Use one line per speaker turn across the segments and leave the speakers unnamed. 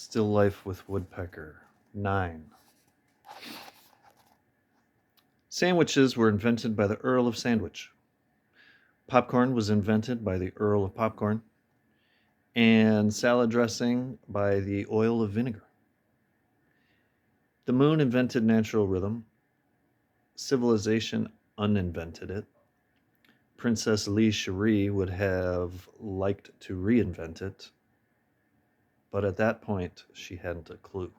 Still Life with Woodpecker. 9. Sandwiches were invented by the Earl of Sandwich. Popcorn was invented by the Earl of Popcorn. And salad dressing by the oil of vinegar. The moon invented natural rhythm. Civilization uninvented it. Princess Lee Cherie would have liked to reinvent it, but at that point, she hadn't a clue.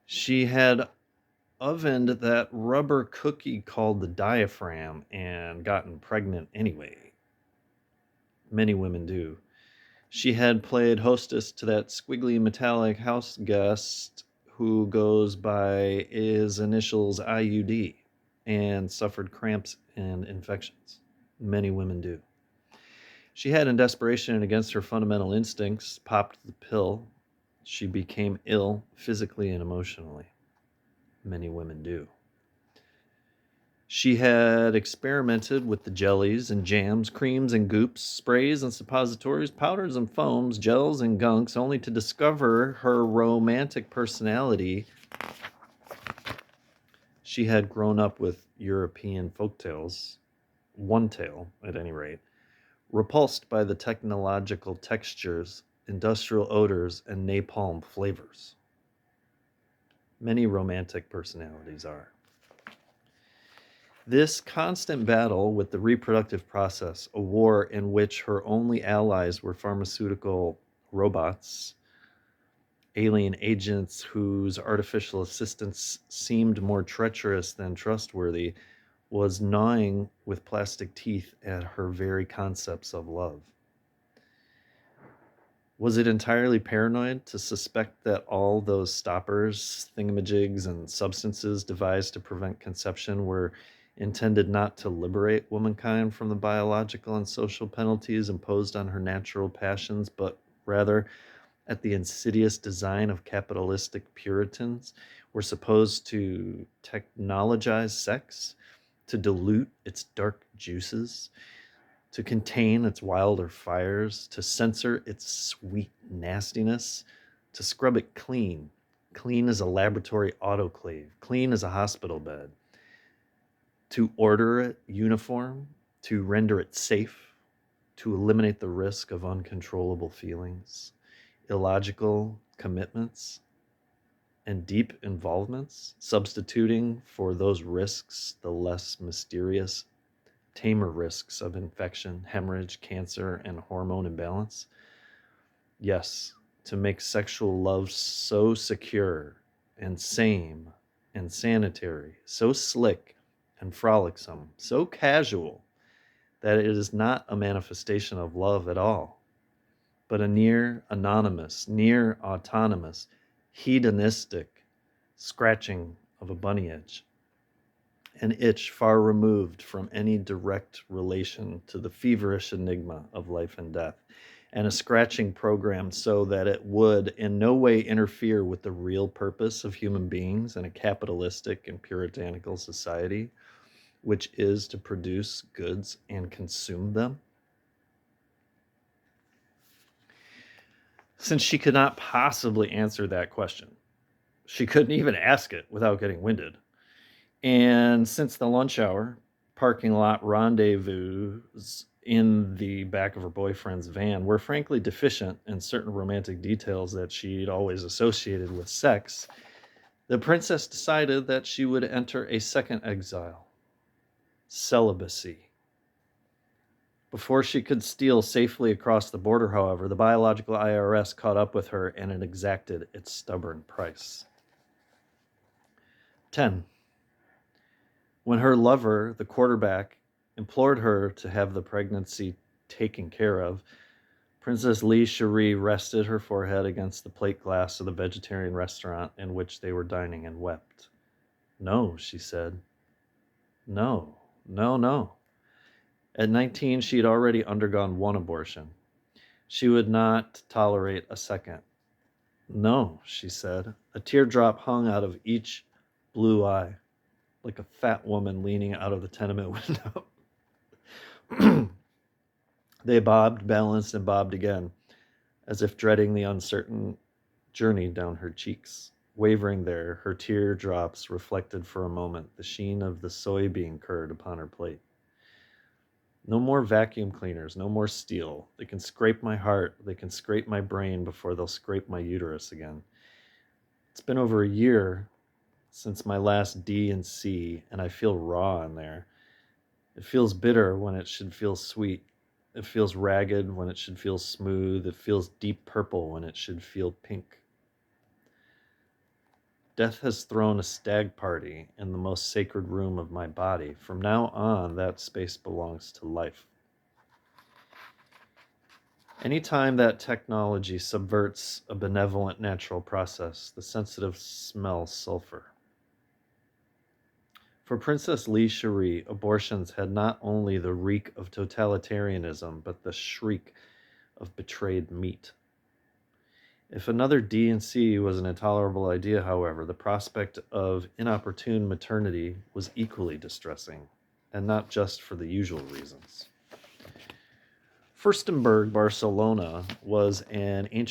She had ovened that rubber cookie called the diaphragm and gotten pregnant anyway. Many women do. She had played hostess to that squiggly metallic house guest who goes by his initials IUD and suffered cramps and infections. Many women do. She had, in desperation and against her fundamental instincts, popped the pill. She became ill physically and emotionally. Many women do. She had experimented with the jellies and jams, creams and goops, sprays and suppositories, powders and foams, gels and gunks, only to discover her romantic personality. She had grown up with European folktales, one tale at any rate, repulsed by the technological textures, industrial odors, and napalm flavors. Many romantic personalities are. This constant battle with the reproductive process, a war in which her only allies were pharmaceutical robots, alien agents whose artificial assistance seemed more treacherous than trustworthy, was gnawing with plastic teeth at her very concepts of love. Was it entirely paranoid to suspect that all those stoppers, thingamajigs, and substances devised to prevent conception were intended not to liberate womankind from the biological and social penalties imposed on her natural passions, but rather, at the insidious design of capitalistic Puritans, were supposed to technologize sex, to dilute its dark juices, to contain its wilder fires, to censor its sweet nastiness, to scrub it clean, clean as a laboratory autoclave, clean as a hospital bed, to order it uniform, to render it safe, to eliminate the risk of uncontrollable feelings, illogical commitments, and deep involvements, substituting for those risks the less mysterious, tamer risks of infection, hemorrhage, cancer, and hormone imbalance. Yes, to make sexual love so secure and sane and sanitary, so slick and frolicsome, so casual that it is not a manifestation of love at all, but a near anonymous, near autonomous, hedonistic scratching of a bunny itch, an itch far removed from any direct relation to the feverish enigma of life and death, and a scratching programmed so that it would in no way interfere with the real purpose of human beings in a capitalistic and puritanical society, which is to produce goods and consume them? Since she could not possibly answer that question, she couldn't even ask it without getting winded. And since the lunch hour, parking lot rendezvous in the back of her boyfriend's van were frankly deficient in certain romantic details that she'd always associated with sex, the princess decided that she would enter a second exile, celibacy. Before she could steal safely across the border, however, the biological IRS caught up with her and it exacted its stubborn price. 10. When her lover, the quarterback, implored her to have the pregnancy taken care of, Princess Lee Cherie rested her forehead against the plate glass of the vegetarian restaurant in which they were dining and wept. No, she said. No, no, no. At 19, she had already undergone one abortion. She would not tolerate a second. No, she said. A teardrop hung out of each blue eye, like a fat woman leaning out of the tenement window. They bobbed, balanced, and bobbed again, as if dreading the uncertain journey down her cheeks. Wavering there, her tear drops reflected for a moment the sheen of the soybean curd upon her plate. No more vacuum cleaners, no more steel. They can scrape my heart, they can scrape my brain before they'll scrape my uterus again. It's been over a year since my last D and C, and I feel raw in there. It feels bitter when it should feel sweet. It feels ragged when it should feel smooth. It feels deep purple when it should feel pink. Death has thrown a stag party in the most sacred room of my body. From now on, that space belongs to life. Anytime that technology subverts a benevolent natural process, the sensitive smells sulfur. For Princess Li Cherie, abortions had not only the reek of totalitarianism, but the shriek of betrayed meat. If another D and C was an intolerable idea, however, the prospect of inopportune maternity was equally distressing, and not just for the usual reasons. Furstenberg, Barcelona, was an ancient